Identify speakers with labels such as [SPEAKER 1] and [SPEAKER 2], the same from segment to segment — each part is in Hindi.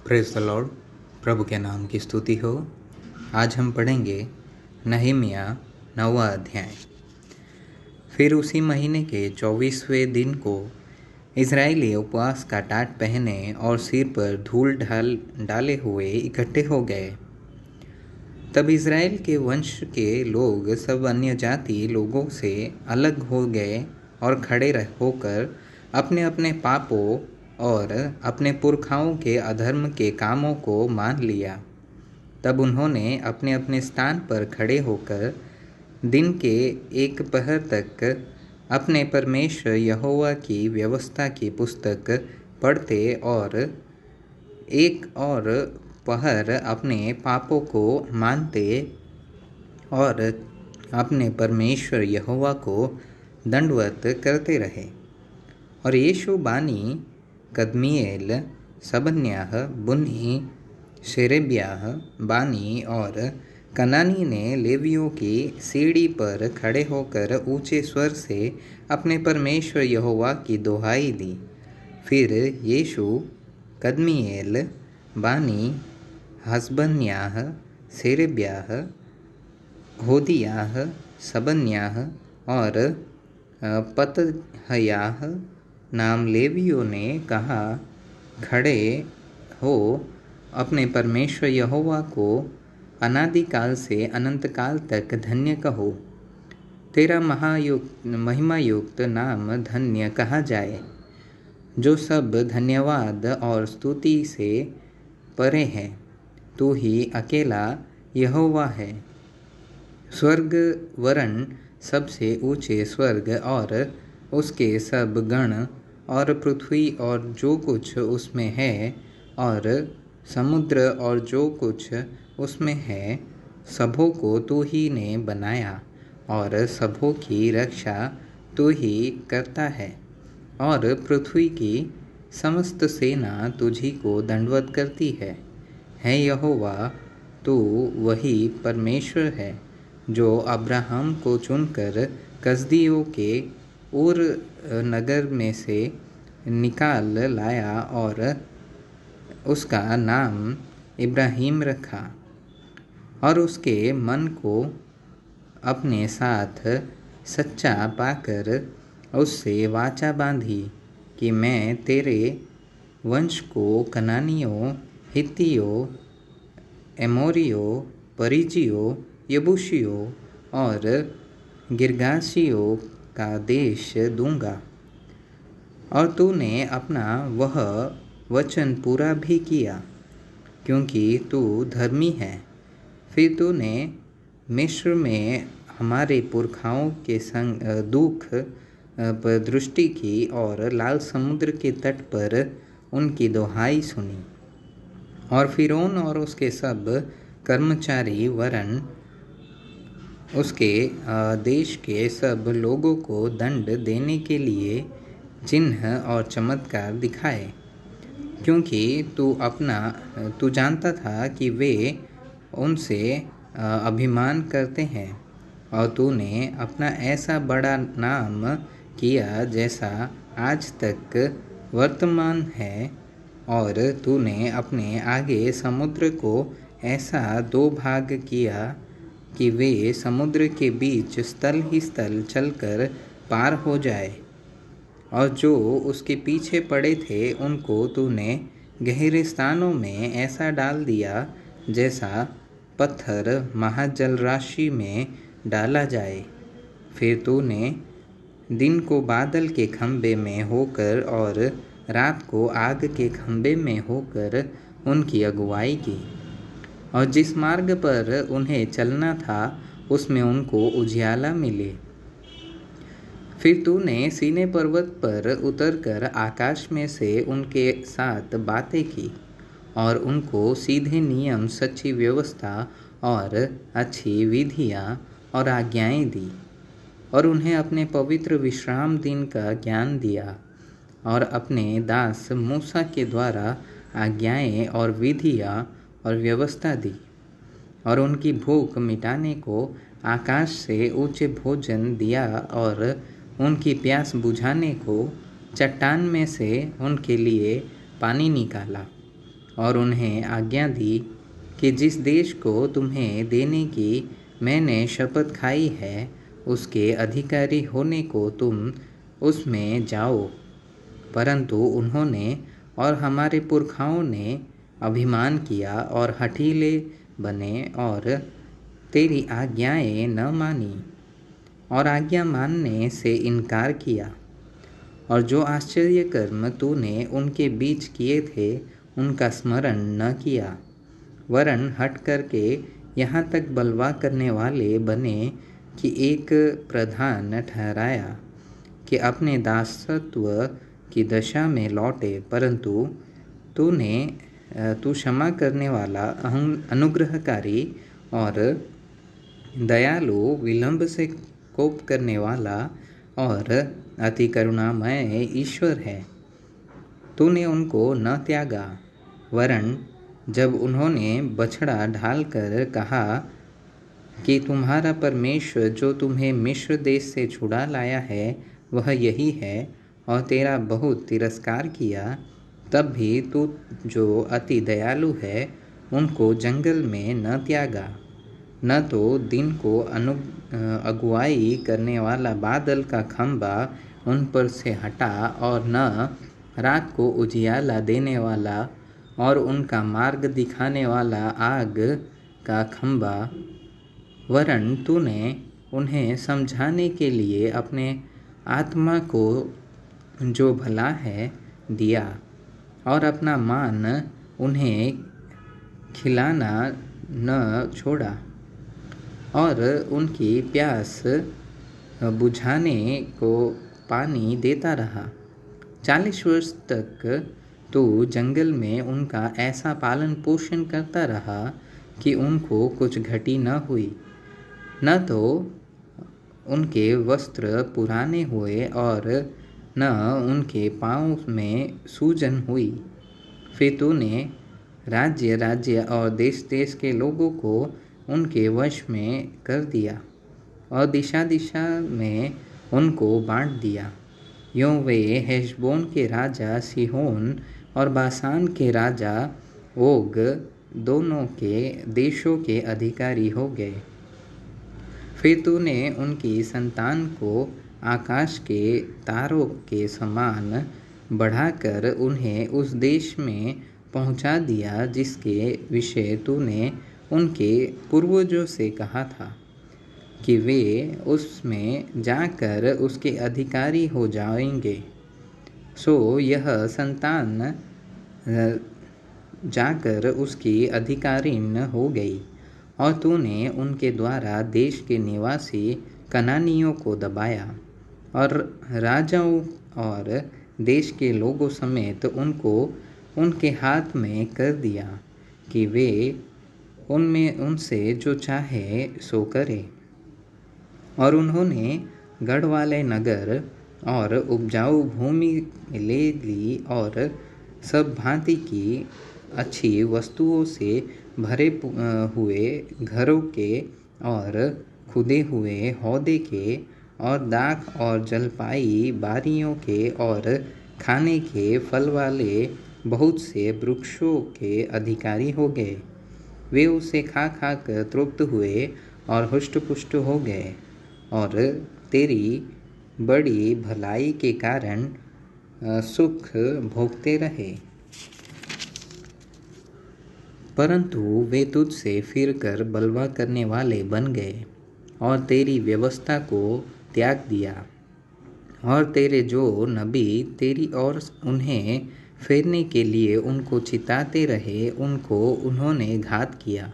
[SPEAKER 1] Praise the Lord. प्रभु के नाम की स्तुति हो। आज हम पढ़ेंगे नहमीया 9वां अध्याय। फिर उसी महीने के 24वें दिन को इज़राइली उपवास का टाट पहने और सिर पर धूल डाले हुए इकट्ठे हो गए। तब इज़राइल के वंश के लोग सब अन्य जाति लोगों से अलग हो गए और खड़े होकर अपने अपने पापों और अपने पुरखाओं के अधर्म के कामों को मान लिया। तब उन्होंने अपने अपने स्थान पर खड़े होकर दिन के एक पहर तक अपने परमेश्वर यहोवा की व्यवस्था की पुस्तक पढ़ते और एक और पहर अपने पापों को मानते और अपने परमेश्वर यहोवा को दंडवत करते रहे। और यीशु बानी, कदमीएल, सबन्याह, बुन्नी, शेरेब्याह, बानी और कनानी ने लेवियों की सीढ़ी पर खड़े होकर ऊंचे स्वर से अपने परमेश्वर यहोवा की दुहाई दी। फिर यीशु, कदमीएल, बानी, हसबन्याह, शेरेब्याह, होदियाह, सबन्याह और पतहयाह नाम लेवियों ने कहा, खड़े हो अपने परमेश्वर यहोवा को अनादिकाल से अनंत काल तक धन्य कहो। तेरा महिमायुक्त नाम धन्य कहा जाए, जो सब धन्यवाद और स्तुति से परे है। तू ही अकेला यहोवा है। स्वर्ग वरण सबसे ऊंचे स्वर्ग और उसके सब गण और पृथ्वी और जो कुछ उसमें है और समुद्र और जो कुछ उसमें है, सबों को तू ही ने बनाया और सबों की रक्षा तू ही करता है। और पृथ्वी की समस्त सेना तुझी को दंडवत करती है यहोवा, तू वही परमेश्वर है जो अब्राहम को चुनकर कसदियों के ऊर नगर में से निकाल लाया और उसका नाम इब्राहिम रखा। और उसके मन को अपने साथ सच्चा पाकर उससे वाचा बांधी कि मैं तेरे वंश को कनानियों, हित्तियों, एमोरियों, परिज्जियों, यबूसियों और गिर्गाशियों का देश दूंगा। और तूने अपना वह वचन पूरा भी किया, क्योंकि तू धर्मी है। फिर तूने मिस्र में हमारे पुरखाओं के संग दुख पर दृष्टि की और लाल समुद्र के तट पर उनकी दुहाई सुनी। और फिरौन और उसके सब कर्मचारी वरन उसके देश के सब लोगों को दंड देने के लिए चिन्ह और चमत्कार दिखाए, क्योंकि तू जानता था कि वे उनसे अभिमान करते हैं। और तूने अपना ऐसा बड़ा नाम किया जैसा आज तक वर्तमान है। और तूने अपने आगे समुद्र को ऐसा दो भाग किया कि वे समुद्र के बीच स्थल ही स्थल चलकर पार हो जाए। और जो उसके पीछे पड़े थे उनको तूने गहरे स्थानों में ऐसा डाल दिया जैसा पत्थर महाजलराशि में डाला जाए। फिर तूने दिन को बादल के खंभे में होकर और रात को आग के खंभे में होकर उनकी अगुवाई की। और जिस मार्ग पर उन्हें चलना था उसमें उनको उजियाला मिले। फिर तूने सीने पर्वत पर उतरकर आकाश में से उनके साथ बातें की और उनको सीधे नियम, सच्ची व्यवस्था और अच्छी विधियाँ और आज्ञाएं दी। और उन्हें अपने पवित्र विश्राम दिन का ज्ञान दिया और अपने दास मूसा के द्वारा आज्ञाएं और विधियाँ और व्यवस्था दी। और उनकी भूख मिटाने को आकाश से ऊंचे भोजन दिया और उनकी प्यास बुझाने को चट्टान में से उनके लिए पानी निकाला। और उन्हें आज्ञा दी कि जिस देश को तुम्हें देने की मैंने शपथ खाई है, उसके अधिकारी होने को तुम उसमें जाओ। परंतु उन्होंने और हमारे पुरखाओं ने अभिमान किया और हठीले बने और तेरी आज्ञाएं न मानी और आज्ञा मानने से इनकार किया। और जो आश्चर्य कर्म तूने उनके बीच किए थे, उनका स्मरण न किया, वरन हट करके यहाँ तक बलवा करने वाले बने कि एक प्रधान ठहराया कि अपने दासत्व की दशा में लौटे। परंतु तू क्षमा करने वाला, अनुग्रहकारी और दयालु, विलंब से कोप करने वाला और अति करुणामय ईश्वर है। तूने उनको न त्यागा, वरन जब उन्होंने बछड़ा ढालकर कहा कि तुम्हारा परमेश्वर जो तुम्हें मिस्र देश से छुड़ा लाया है वह यही है, और तेरा बहुत तिरस्कार किया, तब भी तू जो अति दयालु है उनको जंगल में न त्यागा। न तो दिन को अगुवाई करने वाला बादल का खंबा उन पर से हटा, और न रात को उजियाला देने वाला और उनका मार्ग दिखाने वाला आग का खंबा, वरन तूने उन्हें समझाने के लिए अपने आत्मा को जो भला है दिया, और अपना मान उन्हें खिलाना न छोड़ा, और उनकी प्यास बुझाने को पानी देता रहा। 40 वर्ष तक तू जंगल में उनका ऐसा पालन पोषण करता रहा कि उनको कुछ घटी न हुई, न तो उनके वस्त्र पुराने हुए और न उनके पाँव में सूजन हुई। फिर तूने राज्य राज्य और देश देश के लोगों को उनके वश में कर दिया और दिशा दिशा में उनको बांट दिया। यूँ वे हेशबोन के राजा सीहोन और बासान के राजा ओग दोनों के देशों के अधिकारी हो गए। फिर तूने उनकी संतान को आकाश के तारों के समान बढ़ाकर उन्हें उस देश में पहुंचा दिया जिसके विषय तूने उनके पूर्वजों से कहा था कि वे उसमें जाकर उसके अधिकारी हो जाएंगे। सो यह संतान जाकर उसकी अधिकारिन हो गई, और तूने उनके द्वारा देश के निवासी कनानियों को दबाया और राजाओं और देश के लोगों समेत उनको उनके हाथ में कर दिया कि वे उनमें उनसे जो चाहे सो करे। और उन्होंने गढ़ वाले नगर और उपजाऊ भूमि ले ली और सब भांति की अच्छी वस्तुओं से भरे हुए घरों के और खुदे हुए हौदे के और दाख और जलपाई बारियों के और खाने के फल वाले बहुत से वृक्षों के अधिकारी हो गए। वे उसे खा खा कर तृप्त हुए और हुष्ट पुष्ट हो गए और तेरी बड़ी भलाई के कारण सुख भोगते रहे। परंतु वे तुझसे फिरकर बलवा करने वाले बन गए और तेरी व्यवस्था को त्याग दिया, और तेरे जो नबी तेरी ओर उन्हें फेरने के लिए उनको चिताते रहे उनको उन्होंने घात किया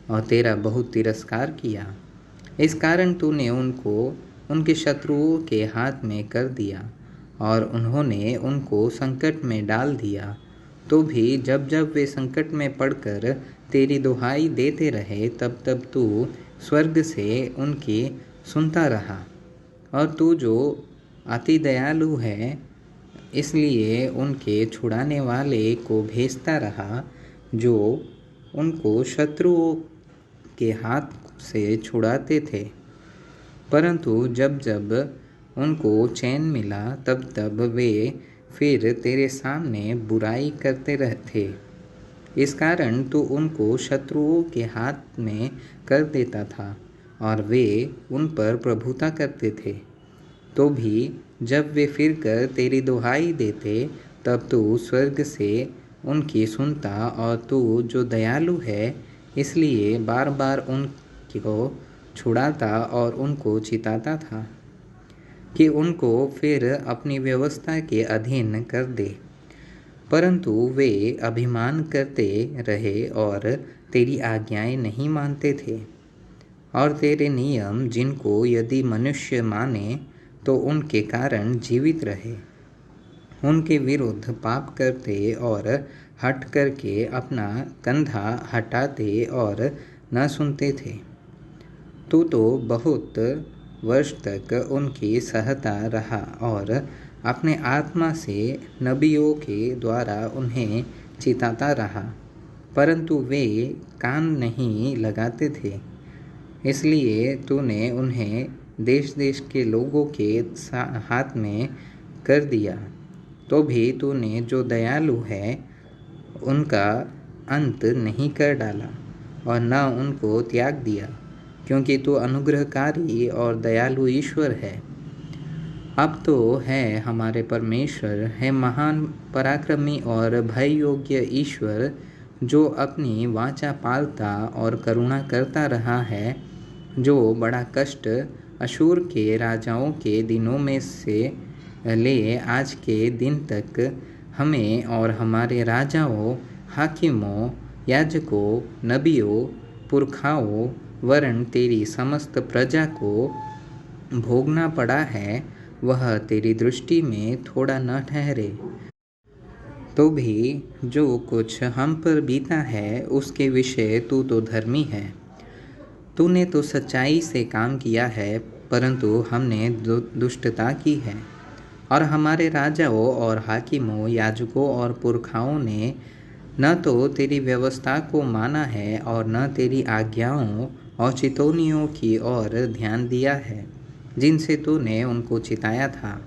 [SPEAKER 1] और तेरा बहुत तिरस्कार किया। इस कारण तूने उनको उनके शत्रुओं के हाथ में कर दिया और उन्होंने उनको संकट में डाल दिया। तो भी जब जब वे संकट में पड़कर तेरी दुहाई देते रहे तब तब तू स्वर्ग से उनकी सुनता रहा। और तू जो अति दयालु है इसलिए उनके छुड़ाने वाले को भेजता रहा जो उनको शत्रुओं के हाथ से छुड़ाते थे। परंतु जब जब उनको चैन मिला तब तब वे फिर तेरे सामने बुराई करते रहते। इस कारण तू उनको शत्रुओं के हाथ में कर देता था और वे उन पर प्रभुता करते थे। तो भी जब वे फिरकर तेरी दुहाई देते तब तू स्वर्ग से उनकी सुनता और तू जो दयालु है इसलिए बार बार उनको छुड़ाता और उनको चिताता था कि उनको फिर अपनी व्यवस्था के अधीन कर दे। परंतु वे अभिमान करते रहे और तेरी आज्ञाएं नहीं मानते थे और तेरे नियम जिनको यदि मनुष्य माने तो उनके कारण जीवित रहे, उनके विरुद्ध पाप करते और हट करके अपना कंधा हटाते और न सुनते थे। तू तो बहुत वर्ष तक उनकी सहता रहा और अपने आत्मा से नबियों के द्वारा उन्हें चिताता रहा, परंतु वे कान नहीं लगाते थे। इसलिए तूने उन्हें देश देश के लोगों के हाथ में कर दिया। तो भी तूने जो दयालु है उनका अंत नहीं कर डाला और न उनको त्याग दिया, क्योंकि तू अनुग्रहकारी और दयालु ईश्वर है। अब तो है हमारे परमेश्वर है महान पराक्रमी और भय योग्य ईश्वर, जो अपनी वाचा पालता और करुणा करता रहा है, जो बड़ा कष्ट अशूर के राजाओं के दिनों में से ले आज के दिन तक हमें और हमारे राजाओं, हाकिमों, याजकों, नबियों, पुरखाओं वरन तेरी समस्त प्रजा को भोगना पड़ा है, वह तेरी दृष्टि में थोड़ा न ठहरे। तो भी जो कुछ हम पर बीता है उसके विषय तू तो धर्मी है। तूने तो सच्चाई से काम किया है, परंतु हमने दुष्टता की है और हमारे राजाओं और हाकिमों, याजकों और पुरखाओं ने न तो तेरी व्यवस्था को माना है और न तेरी आज्ञाओं और चितौनियों की ओर ध्यान दिया है जिनसे तूने उनको चिताया था।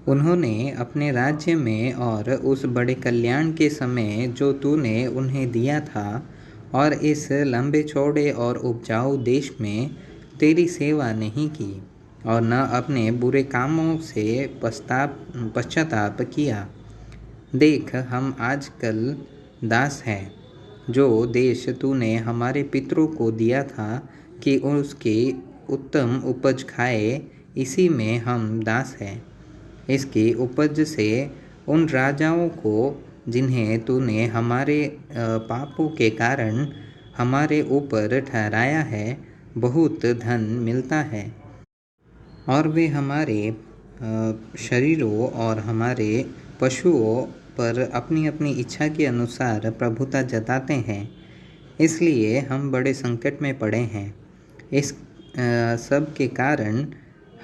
[SPEAKER 1] उन्होंने अपने राज्य में और उस बड़े कल्याण के समय जो तूने उन्हें दिया था और इस लंबे चौड़े और उपजाऊ देश में तेरी सेवा नहीं की और न अपने बुरे कामों से पश्चाताप किया। देख, हम आजकल दास हैं। जो देश तूने हमारे पितरों को दिया था कि उसकी उत्तम उपज खाए, इसी में हम दास हैं। इसकी उपज से उन राजाओं को जिन्हें तूने हमारे पापों के कारण हमारे ऊपर ठहराया है, बहुत धन मिलता है और वे हमारे शरीरों और हमारे पशुओं पर अपनी अपनी इच्छा के अनुसार प्रभुता जताते हैं। इसलिए हम बड़े संकट में पड़े हैं। इस सब के कारण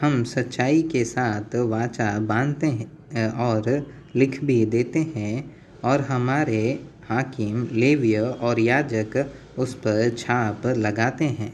[SPEAKER 1] हम सच्चाई के साथ वाचा बांधते हैं और लिख भी देते हैं और हमारे हाकिम, लेवीय और याजक उस पर छाप लगाते हैं।